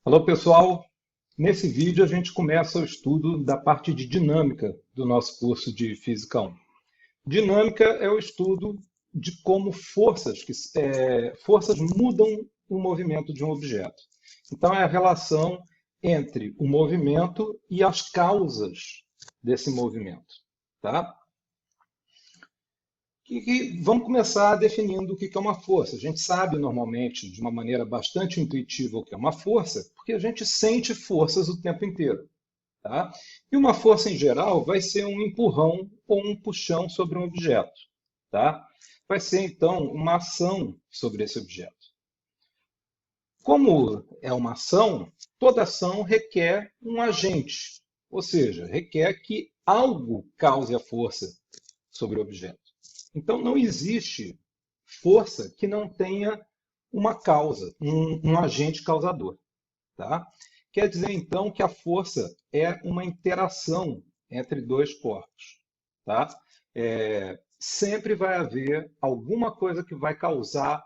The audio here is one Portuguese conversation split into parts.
Alô, pessoal! Nesse vídeo a gente começa o estudo da parte de dinâmica do nosso curso de Física 1. Dinâmica é o estudo de como forças mudam o movimento de um objeto. Então, é a relação entre o movimento e as causas desse movimento. Tá? Vamos começar definindo o que é uma força. A gente sabe normalmente, de uma maneira bastante intuitiva, o que é uma força, porque a gente sente forças o tempo inteiro. Tá? E uma força em geral vai ser um empurrão ou um puxão sobre um objeto. Tá? Vai ser então uma ação sobre esse objeto. Como é uma ação, toda ação requer um agente, ou seja, requer que algo cause a força sobre o objeto. Então, não existe força que não tenha uma causa, um agente causador. Tá? Quer dizer, então, que a força é uma interação entre dois corpos. Tá? Sempre vai haver alguma coisa que vai causar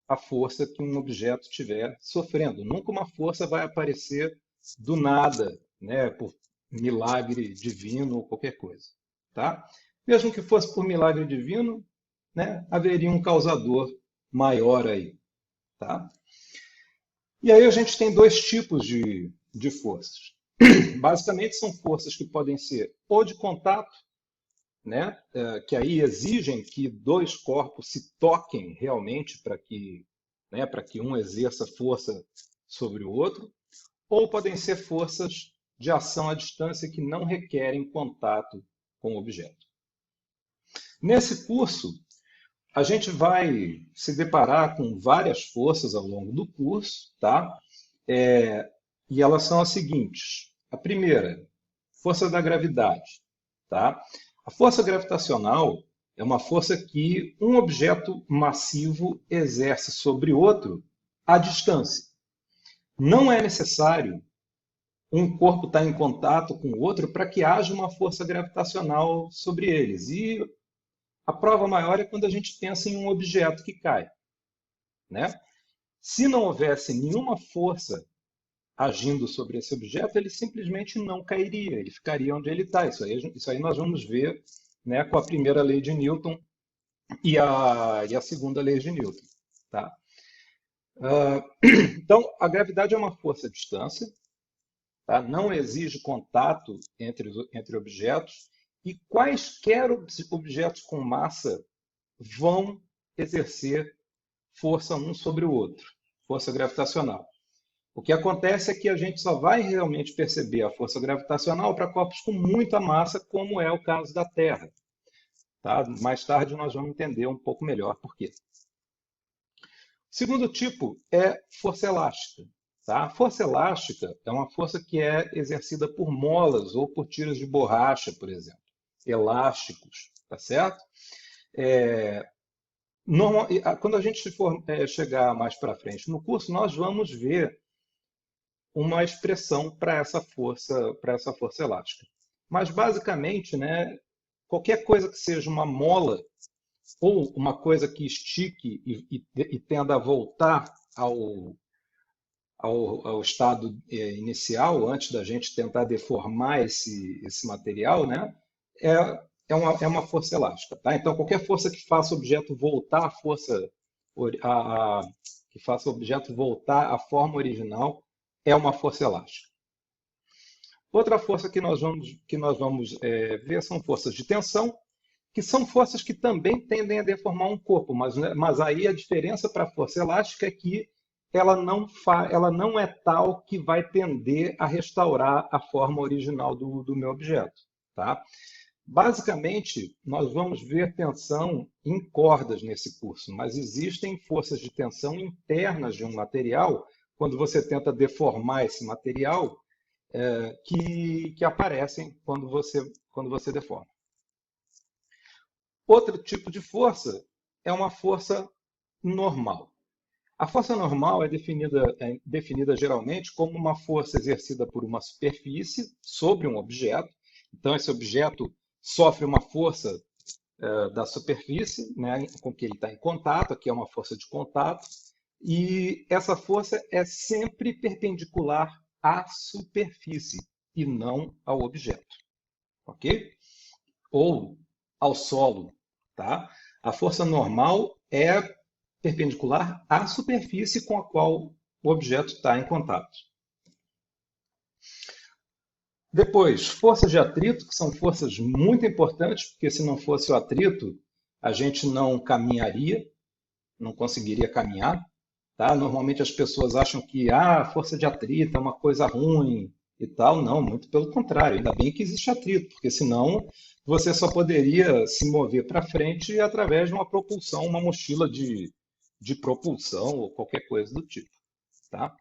a força que um objeto estiver sofrendo. Nunca uma força vai aparecer do nada, né, por milagre divino ou qualquer coisa. Tá? Mesmo que fosse por milagre divino, né, haveria um causador maior aí. Tá? E aí a gente tem dois tipos de forças. Basicamente são forças que podem ser ou de contato, né, que aí exigem que dois corpos se toquem realmente para que um exerça força sobre o outro, ou podem ser forças de ação à distância que não requerem contato com o objeto. Nesse curso, a gente vai se deparar com várias forças ao longo do curso, tá? E elas são as seguintes. A primeira, força da gravidade, tá? A força gravitacional é uma força que um objeto massivo exerce sobre outro à distância. Não é necessário um corpo estar em contato com o outro para que haja uma força gravitacional sobre eles. E a prova maior é quando a gente pensa em um objeto que cai, né? Se não houvesse nenhuma força agindo sobre esse objeto, ele simplesmente não cairia, ele ficaria onde ele está. Isso aí nós vamos ver, né, com a primeira lei de Newton e a segunda lei de Newton. Tá? Então, a gravidade é uma força à distância, tá? Não exige contato entre objetos, e quaisquer objetos com massa vão exercer força um sobre o outro, força gravitacional. O que acontece é que a gente só vai realmente perceber a força gravitacional para corpos com muita massa, como é o caso da Terra. Tá? Mais tarde nós vamos entender um pouco melhor por quê. O segundo tipo é força elástica. Tá? A força elástica é uma força que é exercida por molas ou por tiras de borracha, por exemplo, elásticos, tá certo? Quando a gente for chegar mais para frente no curso, nós vamos ver uma expressão para essa força elástica. Mas basicamente, né, qualquer coisa que seja uma mola ou uma coisa que estique e tenda a voltar ao estado inicial, antes da gente tentar deformar esse material, né, é, é uma força elástica. Tá? Então, qualquer força que faça o objeto voltar que faça o objeto voltar à forma original é uma força elástica. Outra força que nós vamos ver são forças de tensão, que são forças que também tendem a deformar um corpo, mas aí a diferença para a força elástica é que ela não é tal que vai tender a restaurar a forma original do meu objeto. Tá? Basicamente, nós vamos ver tensão em cordas nesse curso, mas existem forças de tensão internas de um material, quando você tenta deformar esse material, que aparecem quando você deforma. Outro tipo de força é uma força normal. A força normal é definida geralmente como uma força exercida por uma superfície sobre um objeto. Então, esse objeto sofre uma força da superfície, né, com que ele está em contato, aqui é uma força de contato, E essa força é sempre perpendicular à superfície e não ao objeto, ok? Ou ao solo, tá? A força normal é perpendicular à superfície com a qual o objeto está em contato. Depois, forças de atrito, que são forças muito importantes, porque se não fosse o atrito, a gente não caminharia, não conseguiria caminhar. Tá? Normalmente as pessoas acham que força de atrito é uma coisa ruim e tal. Não, muito pelo contrário. Ainda bem que existe atrito, porque senão você só poderia se mover para frente através de uma propulsão, uma mochila de propulsão ou qualquer coisa do tipo. Tá?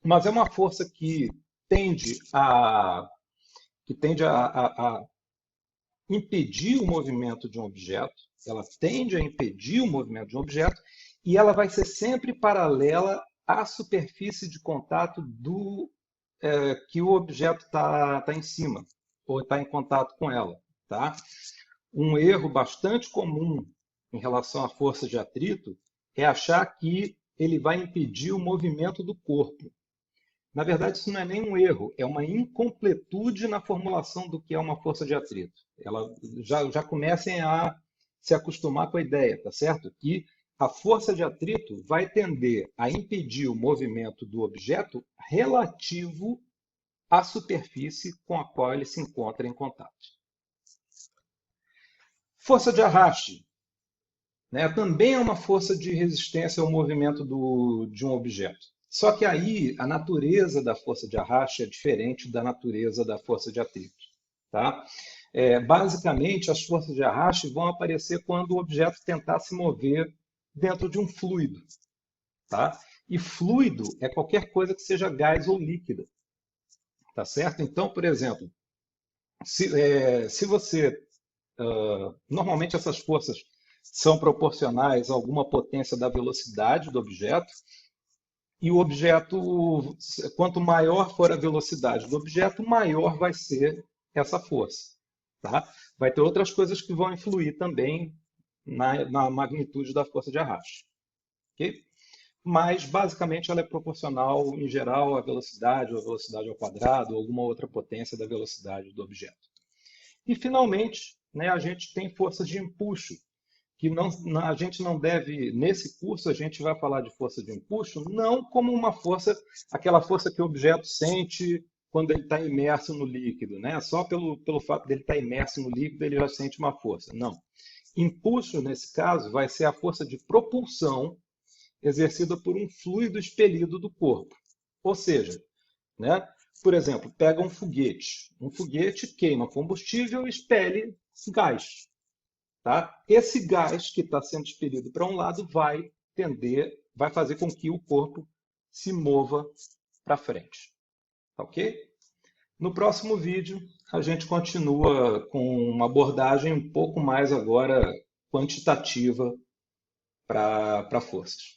Mas é uma força que tende a impedir o movimento de um objeto, ela tende a impedir o movimento de um objeto e ela vai ser sempre paralela à superfície de contato que o objeto está em cima, ou está em contato com ela. Tá? Um erro bastante comum em relação à força de atrito é achar que ele vai impedir o movimento do corpo. Na verdade, isso não é nem um erro, é uma incompletude na formulação do que é uma força de atrito. Ela já comecem a se acostumar com a ideia, tá certo? Que a força de atrito vai tender a impedir o movimento do objeto relativo à superfície com a qual ele se encontra em contato. Força de arraste, né, também é uma força de resistência ao movimento de um objeto. Só que aí a natureza da força de arraste é diferente da natureza da força de atrito. Tá? Basicamente, as forças de arraste vão aparecer quando o objeto tentar se mover dentro de um fluido. Tá? E fluido é qualquer coisa que seja gás ou líquida. Tá certo? Então, por exemplo, se você... normalmente essas forças são proporcionais a alguma potência da velocidade do objeto, e o objeto, quanto maior for a velocidade do objeto, maior vai ser essa força. Tá? Vai ter outras coisas que vão influir também na magnitude da força de arraste. Okay? Mas, basicamente, ela é proporcional, em geral, à velocidade, ou à velocidade ao quadrado, ou alguma outra potência da velocidade do objeto. E, finalmente, né, a gente tem forças de empuxo, que a gente não deve, nesse curso a gente vai falar de força de empuxo, não como uma força, aquela força que o objeto sente quando ele está imerso no líquido, né? Só pelo fato dele estar imerso no líquido ele já sente uma força. Não. Impulso, nesse caso, vai ser a força de propulsão exercida por um fluido expelido do corpo. Ou seja, né? Por exemplo, pega um foguete. Um foguete queima combustível e expele gás. Tá? Esse gás que está sendo expelido para um lado vai fazer com que o corpo se mova para frente. Ok? No próximo vídeo, a gente continua com uma abordagem um pouco mais agora quantitativa para forças.